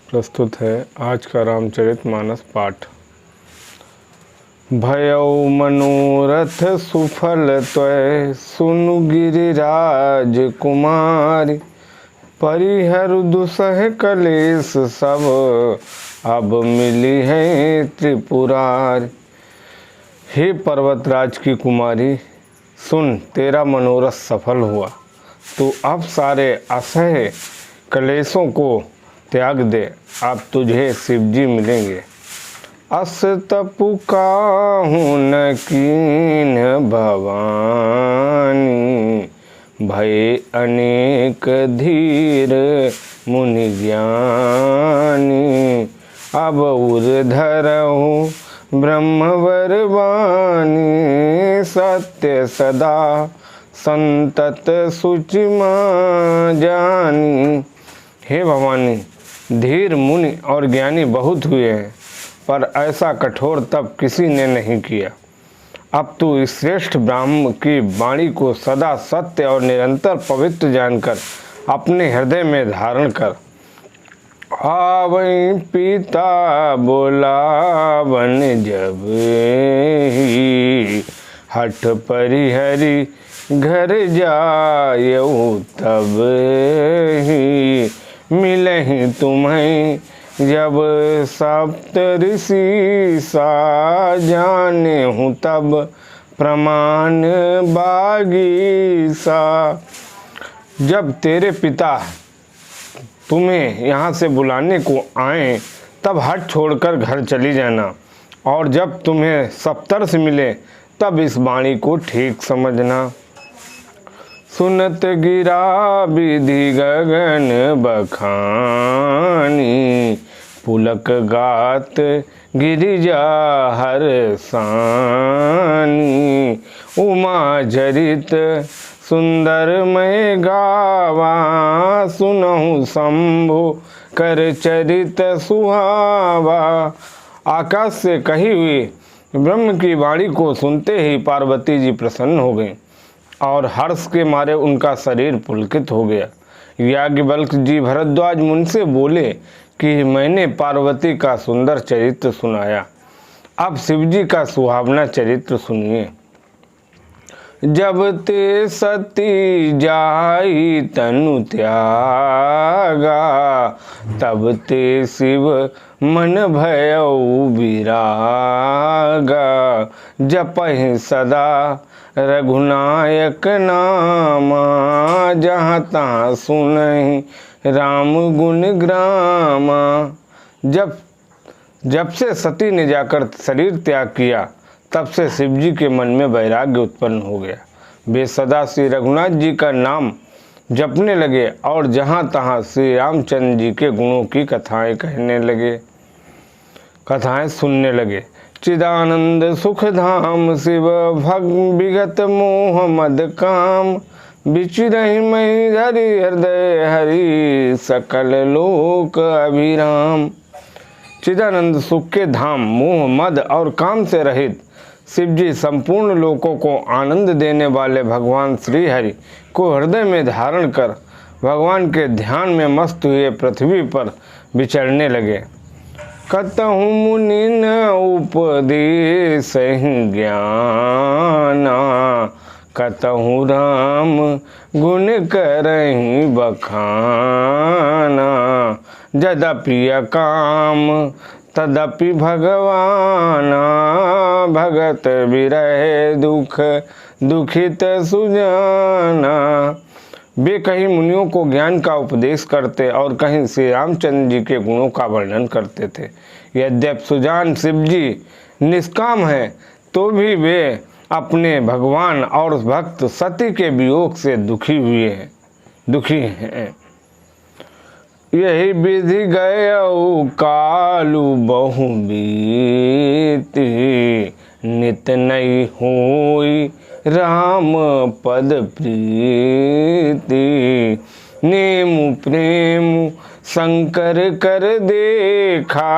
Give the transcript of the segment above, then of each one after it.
प्रस्तुत है आज का रामचरितमानस पाठ। भयउ मनोरथ सुफल त्वय सुनु गिरिराज कुमारी, परिहरु दुसह कलेश सब अब मिली है त्रिपुरारी। हे पर्वतराज की कुमारी, सुन तेरा मनोरथ सफल हुआ। तू अब सारे असह्य कलेशों को त्याग दे, अब तुझे शिवजी मिलेंगे। अस तपु काहू न कीन भवानी, भय अनेक धीर मुनि ज्ञानी। अब उर्धरहु ब्रह्मवर वाणी, सत्य सदा संतत सुचिमा जानी। हे भवानी, धीर मुनि और ज्ञानी बहुत हुए हैं, पर ऐसा कठोर तप किसी ने नहीं किया। अब तू इस श्रेष्ठ ब्राह्मण की वाणी को सदा सत्य और निरंतर पवित्र जानकर अपने हृदय में धारण कर। आवै पिता बोलावन जब ही, हठ परिहरि घर जायऊ तब ही। मिलहि तुम्हें जब सप्त ऋषि सा, जाने हूँ तब प्रमाण बागी सा। जब तेरे पिता तुम्हें यहाँ से बुलाने को आए तब हट छोड़कर घर चली जाना, और जब तुम्हें सप्तर्षि मिले तब इस वाणी को ठीक समझना। सुनत गिरा विधि गगन बखानी, पुलक गात गिरिजा हर सानी। उमा चरित सुंदर मैं गावा, सुनहु शंभु कर चरित सुहावा। आकाश से कही हुई ब्रह्म की वाणी को सुनते ही पार्वती जी प्रसन्न हो गईं और हर्ष के मारे उनका शरीर पुलकित हो गया। याज्ञवल्क्य जी भरद्वाज मुनि से बोले कि मैंने पार्वती का सुंदर चरित्र सुनाया, अब शिवजी का सुहावना चरित्र सुनिए। जब ते सती जाई तनु त्यागा, तब ते शिव मन भयउ विरागा। जपहि सदा रघुनायक नामा, जहाँ तहाँ सुनहि राम गुण ग्रामा। जब से सती ने जाकर शरीर त्याग किया, तब से शिवजी के मन में वैराग्य उत्पन्न हो गया। वे सदा श्री रघुनाथ जी का नाम जपने लगे और जहाँ तहाँ श्री रामचंद्र जी के गुणों की कथाएं कहने लगे, कथाएं सुनने लगे। चिदानंद सुख धाम शिव भग विगत मोह मद काम, बिचरहि मई धरि हृदय हरि, सकल लोक अभिराम। चिदानंद सुख के धाम, मोह मद और काम से रहित शिवजी संपूर्ण लोकों को आनंद देने वाले भगवान श्री हरि को हृदय में धारण कर भगवान के ध्यान में मस्त हुए पृथ्वी पर विचरने लगे। कतहु मुनि न उपदेश ज्ञाना, कतहु राम गुण करहि बखाना। यद्यपि काम तदपि भगवाना, भगत विरह दुख दुखित सुजाना। वे कहीं मुनियों को ज्ञान का उपदेश करते और कहीं श्री रामचंद्र जी के गुणों का वर्णन करते थे। यद्यपि सुजान शिवजी निष्काम हैं, तो भी वे अपने भगवान और भक्त सती के वियोग से दुखी हैं। यही विधि गयउ कालु बहु बीती, नित नई होई राम पद प्रीति। नेमु प्रेम शंकर कर देखा,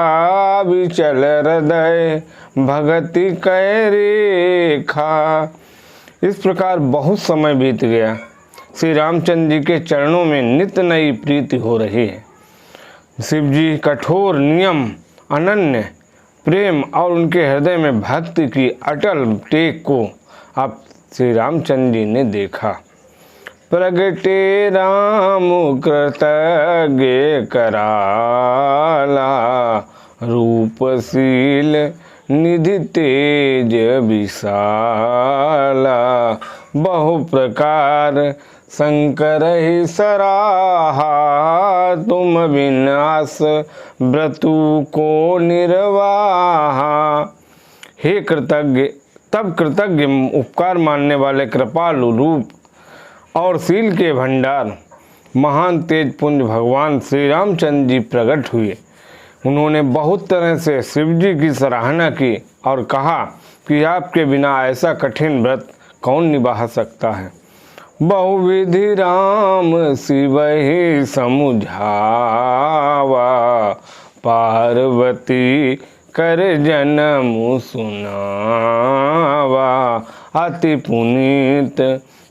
विचल हृदय भगति कै रेखा। इस प्रकार बहुत समय बीत गया। श्री रामचंद्र जी के चरणों में नित्य नई प्रीति हो रही है। शिव जी कठोर नियम, अनन्य प्रेम और उनके हृदय में भक्ति की अटल टेक को अब श्री रामचंद्र जी ने देखा। प्रगटे राम कृतज्ञ कराला, रूपशील निधि तेज विशाला, बहु प्रकार शंकर ही सराहा, तुम विनाश व्रतु को निर्वाहा। हे कृतज्ञ, तब कृतज्ञ उपकार मानने वाले कृपालु रूप और शील के भंडार महान तेज पुंज भगवान श्री रामचंद्र जी प्रकट हुए। उन्होंने बहुत तरह से शिव जी की सराहना की और कहा कि आपके बिना ऐसा कठिन व्रत कौन निभा सकता है। बहुविधि राम शिव ही समुझावा, पार्वती कर जन्म सुनावा, अति पुनीत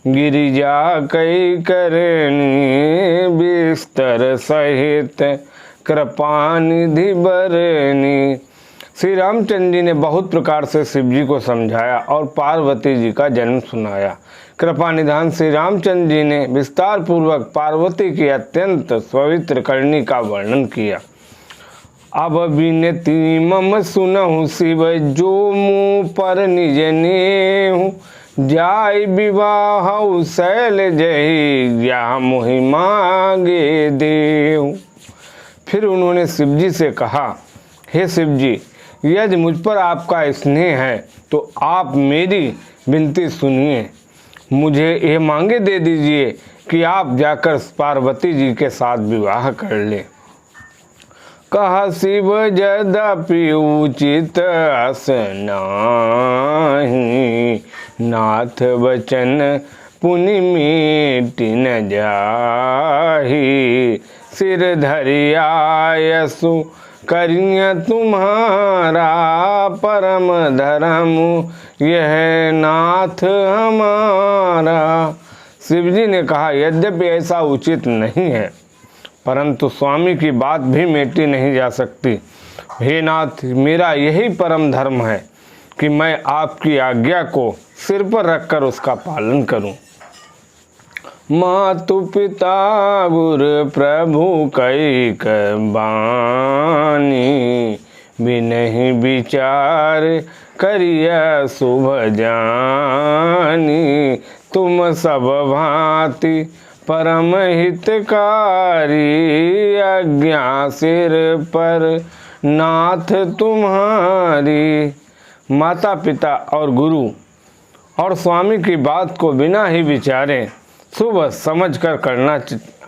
गिरिजा कई करनी, बिस्तर सहित कृपा निधि बरनी। श्री रामचंद्र जी ने बहुत प्रकार से शिव जी को समझाया और पार्वती जी का जन्म सुनाया। कृपा निधान श्री रामचंद्र जी ने विस्तार पूर्वक पार्वती की अत्यंत पवित्र करनी का वर्णन किया। अब विनती मम सुनहु शिव जो मुँह पर निज नेहु, जाय विवाह शैल जही, या मोहि मांगे देहु। फिर उन्होंने शिव जी से कहा, हे शिव जी, यदि मुझ पर आपका स्नेह है तो आप मेरी विनती सुनिए, मुझे ये मांगे दे दीजिए कि आप जाकर पार्वती जी के साथ विवाह कर लें। कहा शिव यद्यपि उचित अस नाही, नाथ वचन पुनि मिटि न जाहि, सिर धरियायसु करिय तुम्हारा, परम धर्म यह नाथ हमारा। शिव जी ने कहा, यद्यपि ऐसा उचित नहीं है, परंतु स्वामी की बात भी मेटी नहीं जा सकती। हे नाथ, मेरा यही परम धर्म है कि मैं आपकी आज्ञा को सिर पर रखकर उसका पालन करूं। मातु पिता गुरु प्रभु कई बानी, बिनहि विचार करिया शुभ जानी, तुम सब भांति परम हितकारी, आज्ञा सिर पर नाथ तुम्हारी। माता पिता और गुरु और स्वामी की बात को बिना ही विचारे शुभ समझकर करना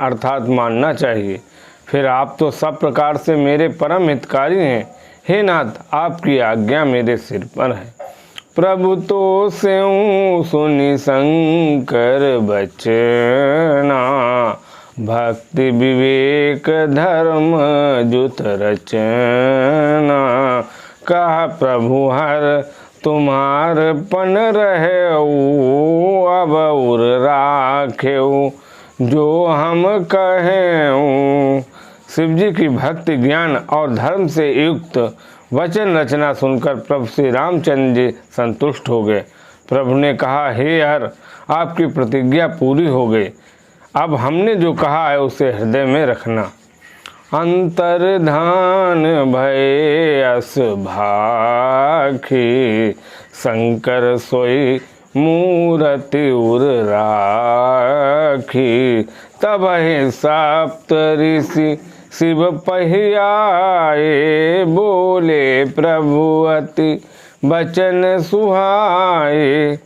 अर्थात मानना चाहिए। फिर आप तो सब प्रकार से मेरे परम हितकारी हैं। हे नाथ, आपकी आज्ञा मेरे सिर पर है। प्रभु तो स्यों सुनि शंकर बचना, भक्ति विवेक धर्म जुत रचना, कहा प्रभु हर तुम्हार पन रहे, अब उर राखेऊ जो हम कहें। शिव जी की भक्ति ज्ञान और धर्म से युक्त वचन रचना सुनकर प्रभु श्री रामचंद्र जी संतुष्ट हो गए। प्रभु ने कहा, हे हर, आपकी प्रतिज्ञा पूरी हो गई। अब हमने जो कहा है उसे हृदय में रखना। अंतर्धान भय अस भाखी, शंकर सोई मूरति उर राखी, तब ही सप्त ऋषि शिव पहियाए, बोले प्रभु अति बचन सुहाए।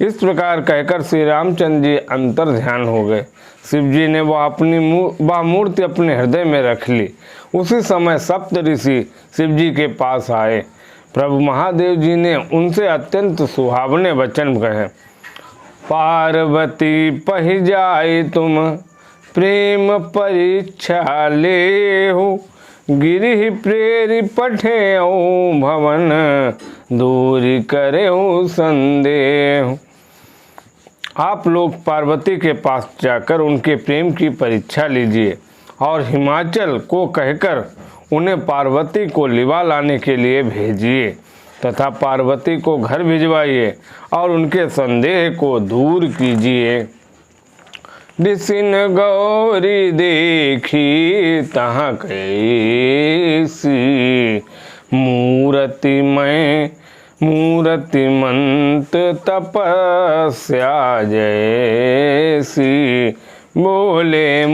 इस प्रकार कहकर श्री रामचंद्र जी अंतर ध्यान हो गए। शिव जी ने वह मूर्ति अपने हृदय में रख ली। उसी समय सप्त ऋषि शिव जी के पास आए। प्रभु महादेव जी ने उनसे अत्यंत सुहावने वचन कहे। पार्वती पहि जाए तुम प्रेम परीक्षा लेहु, गिरि प्रेरि पठे भवन दूरी करे संदेह। आप लोग पार्वती के पास जाकर उनके प्रेम की परीक्षा लीजिए और हिमाचल को कहकर उन्हें पार्वती को लिवा लाने के लिए भेजिए तथा पार्वती को घर भिजवाइए और उनके संदेह को दूर कीजिए। ऋषिन गौरी देखी तहाँ कैसी मूर्तिमंत तपस्या जैसी। बोले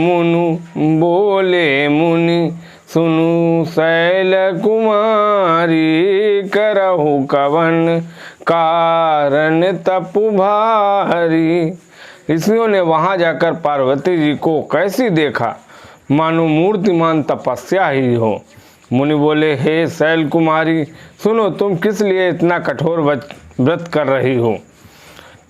मुनि सुनु शैल कुमारी करहु कवन कारण तपु भारी। ऋषियों ने वहां जाकर पार्वती जी को कैसी देखा, मानो मूर्तिमान तपस्या ही हो। मुनि बोले, हे शैल कुमारी, सुनो, तुम किस लिए इतना कठोर व्रत कर रही हो?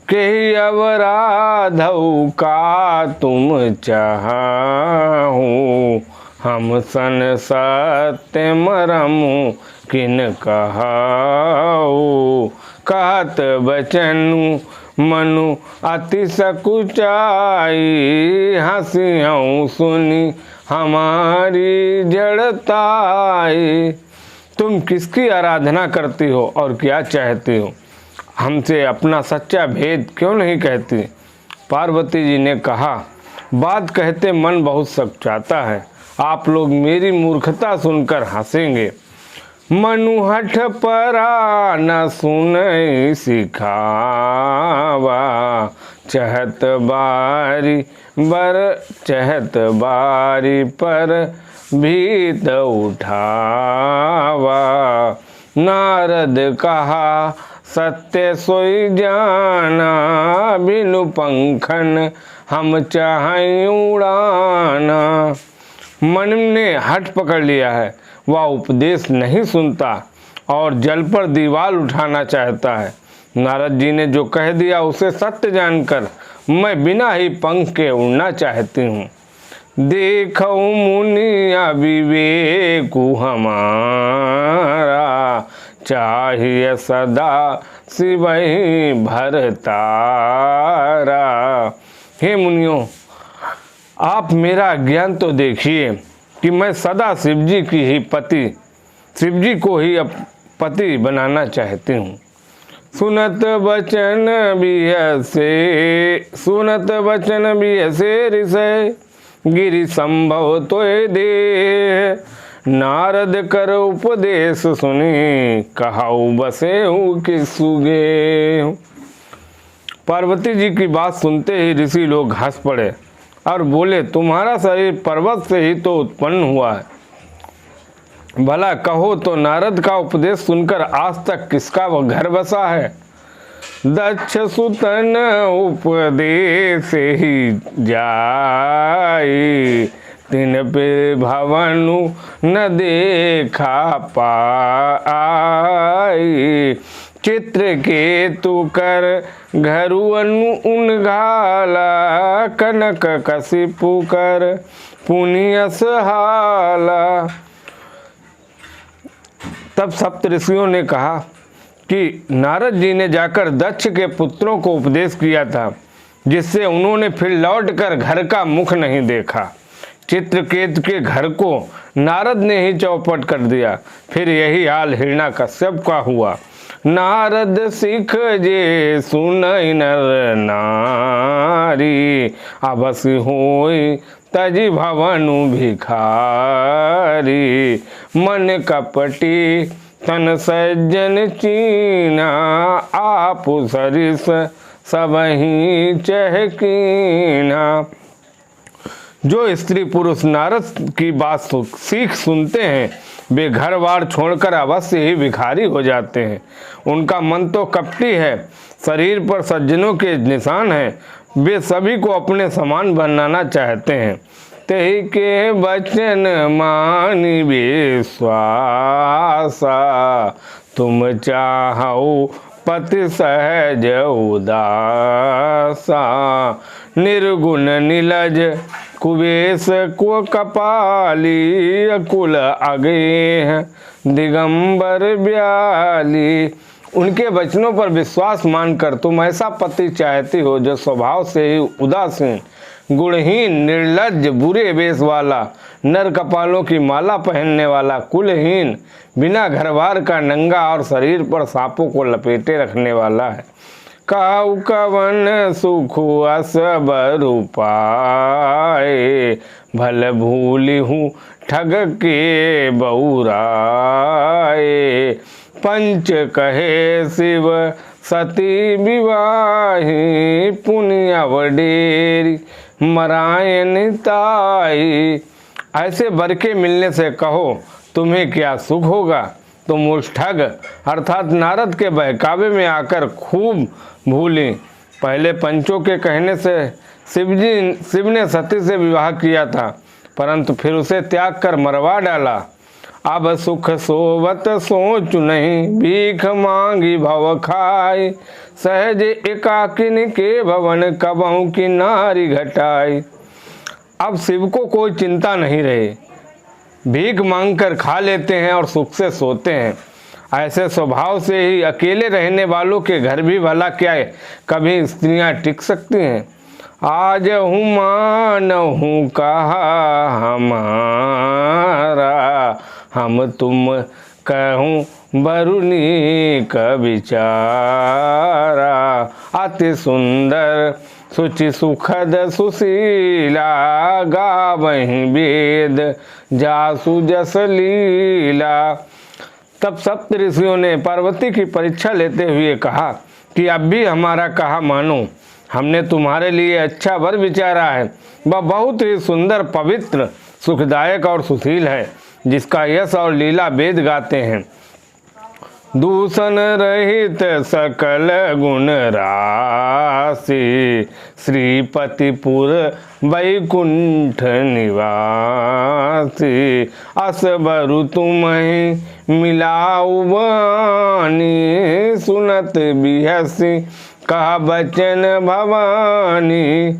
के अवराधौ का तुम चाहू, हम सन सत्य मरमु किन कहाऊ। कहत बचनु मनु अति सकुचाई, हंसियों सुनी हमारी जड़ताई। तुम किसकी आराधना करती हो और क्या चाहती हो? हमसे अपना सच्चा भेद क्यों नहीं कहती? पार्वती जी ने कहा, बात कहते मन बहुत सकुचाता है। आप लोग मेरी मूर्खता सुनकर हंसेंगे। मनु हठ परा न सुनई सिखावा, चहत बारी पर भीत उठावा। नारद कहा, सत्य सोई जाना, बिनु पंखन हम चाहें उड़ाना। मन ने हठ पकड़ लिया है, वह उपदेश नहीं सुनता और जल पर दीवार उठाना चाहता है। नारद जी ने जो कह दिया उसे सत्य जानकर मैं बिना ही पंख के उड़ना चाहती हूँ। देखो मुनि अविवेकु हमारा, चाहिए सदा शिवहि भरतारा। हे मुनियों, आप मेरा ज्ञान तो देखिए कि मैं सदा शिवजी को ही पति बनाना चाहती हूँ। सुनत बचन बिहसे ऋषय, गिरि संभव तोय दे। नारद कर उपदेश सुनी, कहाऊ बसे हूँ कि सुगे। पार्वती जी की बात सुनते ही ऋषि लोग हंस पड़े और बोले, तुम्हारा शरीर पर्वत से ही तो उत्पन्न हुआ है। भला कहो तो नारद का उपदेश सुनकर आज तक किसका वह घर बसा है? दक्ष सुतन उपदेश ही जाई, तिन पे भवनु न देखा पाई। चित्रकेतु कर घरुअनु उनघाला, कनक कशिपु कर पुनियस हाला। तब सप्त ऋषियों ने कहा कि नारद जी ने जाकर दक्ष के पुत्रों को उपदेश किया था, जिससे उन्होंने फिर लौटकर घर का मुख नहीं देखा। चित्रकेतु के घर को नारद ने ही चौपट कर दिया। फिर यही हाल हिरण्याकश्यप का हुआ। नारद सिख जे सुनई नर नारी, अबस होई तजी भवनु भिखारी। मन कपटी तन सज्जन चीना, आप सरिस सबही चहकीना। जो स्त्री पुरुष नारद की बात सीख सुनते हैं, वे घर बार छोड़कर अवश्य ही भिखारी हो जाते हैं। उनका मन तो कपटी है, शरीर पर सज्जनों के निशान हैं। वे सभी को अपने समान बनाना चाहते हैं। तेहि के वचन मानि विश्वासा, तुम चाहो पति सहज उदासा। निर्गुण निलज कुबेश को कपाली, कुल आगे दिगंबर ब्याली। उनके वचनों पर विश्वास मानकर तुम ऐसा पति चाहती हो जो स्वभाव से ही उदासीन, गुणहीन, निर्लज्ज, बुरे वेश वाला, नर कपालों की माला पहनने वाला, कुलहीन, बिना घरबार का, नंगा और शरीर पर सांपों को लपेटे रखने वाला है। काऊ कवन सुख असबर पाए, भल भूली हूँ ठग के बहुराए। पंच कहे शिव सती विवाही, पुण्य वडेरी मरायन ताई। ऐसे वर के मिलने से कहो तुम्हें क्या सुख होगा। तुम उस ठग अर्थात नारद के बहकावे में आकर खूब भूली। पहले पंचों के कहने से शिव ने सती से विवाह किया था, परंतु फिर उसे त्याग कर मरवा डाला। अब सुख सोवत सोच नहीं, भीख मांगी भव खाए। सहज एकाकिन के भवन, कबहू की नारी घटाई। अब शिव को कोई चिंता नहीं रही, भीख मांगकर खा लेते हैं और सुख से सोते हैं। ऐसे स्वभाव से ही अकेले रहने वालों के घर भी भला क्या है, कभी स्त्रियां टिक सकती हैं। आज हूँ मान हूँ कहा हमारा, हम तुम कहूँ बरुनी का विचारा। अति सुंदर सुचि सुखद सुशीला, गावहीं वेद जासु जस लीला। तब सप्त ऋषियों ने पार्वती की परीक्षा लेते हुए कहा कि अब भी हमारा कहा मानो, हमने तुम्हारे लिए अच्छा वर विचारा है। वह बहुत ही सुंदर, पवित्र, सुखदायक और सुशील है, जिसका यश और लीला वेद गाते हैं। दूषण रहित सकल गुण राशि, श्रीपतिपुर वैकुंठ निवासी। असबरु तुम्हें मिलाऊ वाणी, सुनत बिहसी कहा बचन भवानी।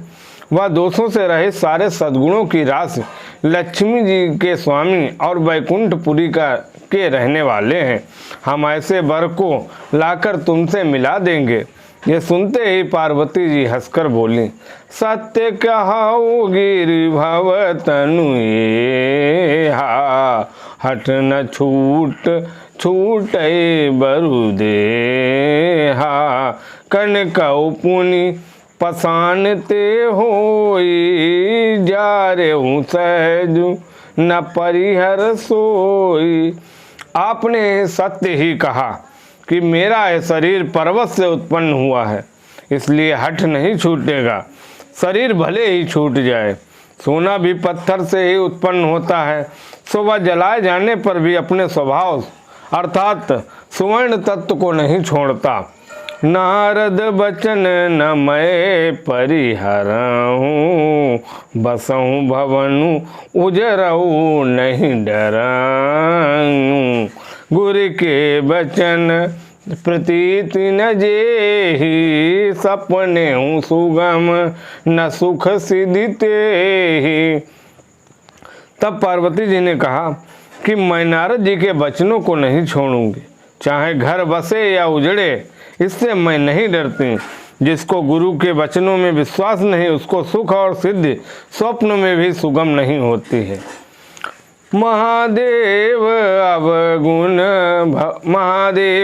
वह दोषों से रहित सारे सद्गुणों की राशि, लक्ष्मी जी के स्वामी और वैकुंठपुरी के रहने वाले हैं। हम ऐसे वर को लाकर तुमसे मिला देंगे। ये सुनते ही पार्वती जी हंसकर बोली, सत्य कहाओ गिरि भव तनु हा, हट न छूट छूटे बरु देहा। कन कऊ पुनि पसानते होई, जा रे हूँ सहजु न परिहर सोई। आपने सत्य ही कहा कि मेरा यह शरीर पर्वत से उत्पन्न हुआ है, इसलिए हठ नहीं छूटेगा। शरीर भले ही छूट जाए, सोना भी पत्थर से ही उत्पन्न होता है, सो वह जलाए जाने पर भी अपने स्वभाव अर्थात सुवर्ण तत्व को नहीं छोड़ता। नारद बचन न मैं परिहरऊँ, बसऊँ भवनु उजरऊ नहीं डरऊँ। गुरु के बचन प्रतीति न जेहि, सपने हूँ सुगम न सुख सिद्धि तेहि। तब पार्वती जी ने कहा कि मैं नारद जी के वचनों को नहीं छोड़ूंगी, चाहे घर बसे या उजड़े, इससे मैं नहीं डरती। जिसको गुरु के वचनों में विश्वास नहीं, उसको सुख और सिद्धि स्वप्न में भी सुगम नहीं होती है। महादेव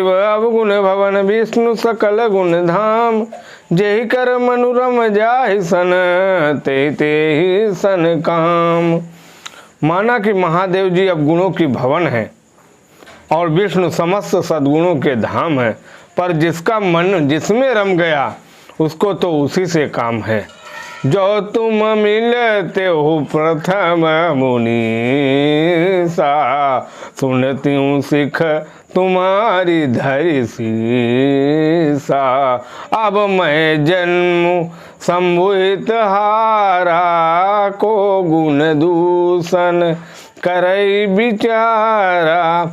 अवगुण भवन, विष्णु सकल गुण धाम। जेहि कर मनुरम जाहि सन, ते ही सन काम। माना कि महादेव जी अवगुणों की भवन है और विष्णु समस्त सद्गुणों के धाम है, पर जिसका मन जिसमें रम गया उसको तो उसी से काम है। जो तुम मिलते हो प्रथम मुनि सा, सुनती हूँ सिख तुम्हारी धरि सा। अब मैं जन्म संभुत हारा, को गुण दूषण करई विचारा।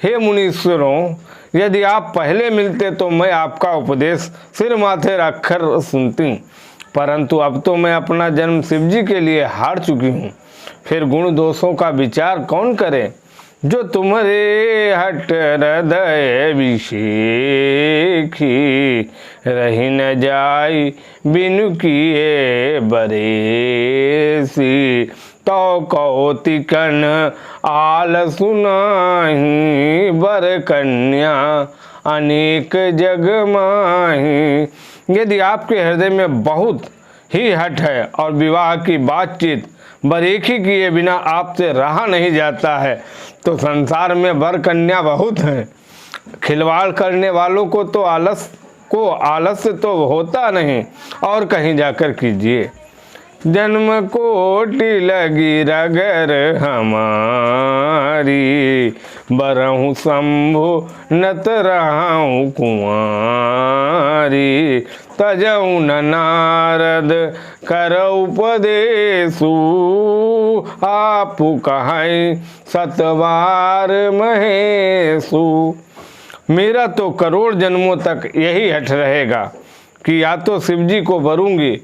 हे मुनीश्वरों, यदि आप पहले मिलते तो मैं आपका उपदेश सिर माथे रखकर सुनती, परंतु अब तो मैं अपना जन्म शिव जी के लिए हार चुकी हूँ। फिर गुण दोषों का विचार कौन करे। जो तुम्हारे हट हृदय विषेखी, रही न जाई बिनु किए बरेसी। तो कौति कन आल सुनाही, बर कन्या अनेक जग माही। यदि आपके हृदय में बहुत ही हठ है और विवाह की बातचीत बरेखी किए बिना आपसे रहा नहीं जाता है, तो संसार में वर कन्या बहुत हैं। खिलवाड़ करने वालों को तो आलस्य तो होता नहीं, और कहीं जाकर कीजिए। जन्म कोटि लगी रगर हमारी, बरहूँ शंभु नत रहूँ कुंवारी। तजऊ न नारद कर उपदेशु, आप कहाई सतवार महेशु। मेरा तो करोड़ जन्मों तक यही हठ रहेगा कि या तो शिव जी को वरूंगी,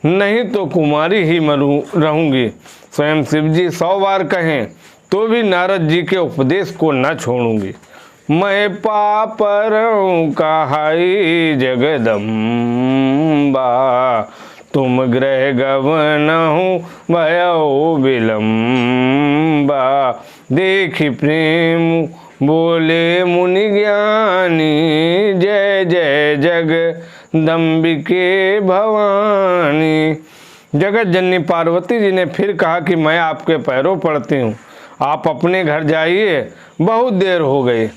नहीं तो कुमारी ही रहूंगी। स्वयं शिव जी 100 बार कहें तो भी नारद जी के उपदेश को न छोड़ूंगी। मैं पापरऊँ कहाई जगदम्बा, तुम ग्रह गवनहु भयो विलम्बा। देखी प्रेम बोले मुनि ज्ञानी, जय जय जगदम्बिके भवानी। जगत जननी पार्वती जी ने फिर कहा कि मैं आपके पैरों पड़ती हूँ, आप अपने घर जाइए, बहुत देर हो गई।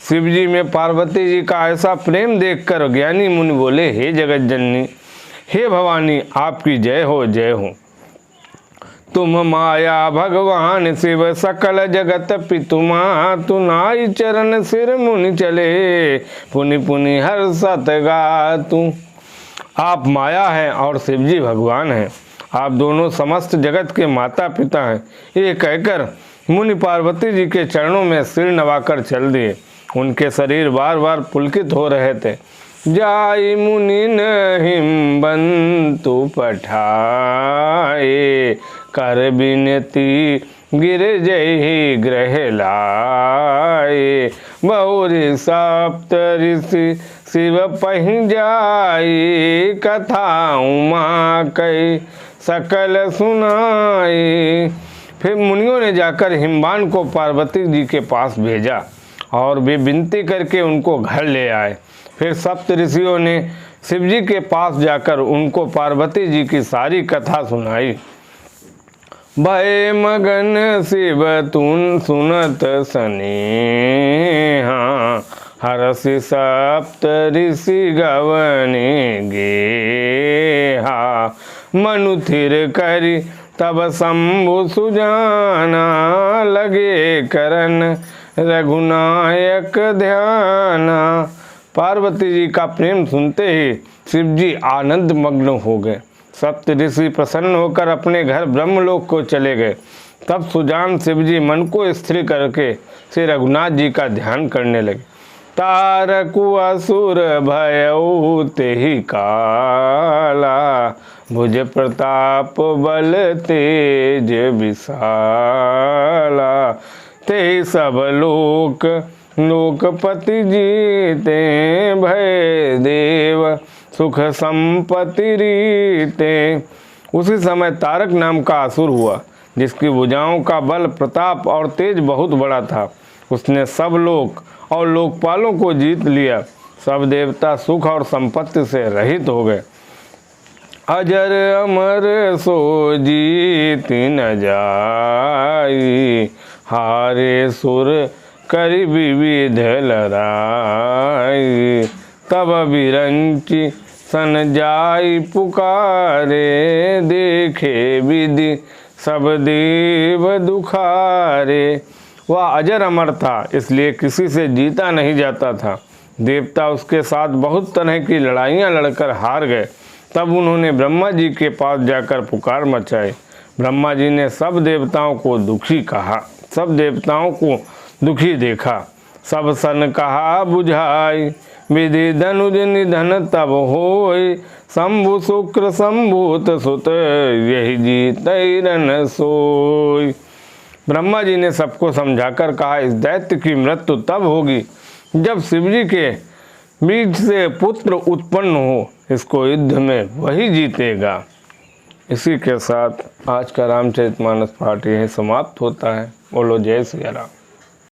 शिव जी में पार्वती जी का ऐसा प्रेम देखकर ज्ञानी मुनि बोले, हे जगत जननी, हे भवानी, आपकी जय हो जय हो। तुम माया भगवान शिव सकल जगत पितुमा, तुनाई चरण सिर मुनि चले, पुनि पुनि हर्षत गातु। आप माया हैं और शिव जी भगवान हैं, आप दोनों समस्त जगत के माता पिता हैं। ये कहकर मुनि पार्वती जी के चरणों में सिर नवाकर चल दिए। उनके शरीर बार बार पुलकित हो रहे थे। जाई मुनि हिम बंतु पठाए, कर बिनती गिर जय ग्रह लाए। बहुरी सप्त ऋषि शिव पहि जाई, कथा उमा कई सकल सुनाई। फिर मुनियों ने जाकर हिमवान को पार्वती जी के पास भेजा और वे विनती करके उनको घर ले आए। फिर सप्त ऋषियों ने शिव जी के पास जाकर उनको पार्वती जी की सारी कथा सुनाई। भय मगन शिव तुन सुनत सनेहा, हरसि सप्त ऋषि गवने गेहा। मनु थिर करी तब शंभु सुजाना, लगे करन रघुनायक ध्याना। पार्वती जी का प्रेम सुनते ही शिव जी आनंद मग्न हो गए। सप्त ऋषि प्रसन्न होकर अपने घर ब्रह्मलोक को चले गए। तब सुजान शिव जी मन को स्थिर करके श्री रघुनाथ जी का ध्यान करने लगे। तारकु असुर भयउ तेहि काला, भुज प्रताप बल तेज विशाला। ते सब लोकपति जीते, भय देव सुख संपत्ति रीते। उसी समय तारक नाम का असुर हुआ, जिसकी भुजाओं का बल, प्रताप और तेज बहुत बड़ा था। उसने सब लोक और लोकपालों को जीत लिया। सब देवता सुख और संपत्ति से रहित हो गए। अजर अमर सो जीत न जाई, हारे सुर करि विविध लड़ाई। तब बिरंची सन जाई पुकारे, देखे विधि सब देव दुखारे। वह अजर अमर था, इसलिए किसी से जीता नहीं जाता था। देवता उसके साथ बहुत तरह की लड़ाइयाँ लड़कर हार गए। तब उन्होंने ब्रह्मा जी के पास जाकर पुकार मचाई। ब्रह्मा जी ने सब देवताओं को दुखी कहा, सब देवताओं को दुखी देखा। सब सन कहा बुझाई, विधि धनुज निधन तब होय। शंभु शुक्र शंभूत सुत, यही जीत न सोय। ब्रह्मा जी ने सबको समझाकर कहा, इस दैत्य की मृत्यु तब होगी जब शिव जी के बीज से पुत्र उत्पन्न हो, इसको युद्ध में वही जीतेगा। इसी के साथ आज का रामचरितमानस पाठ यह समाप्त होता है। बोलो जय सिया राम।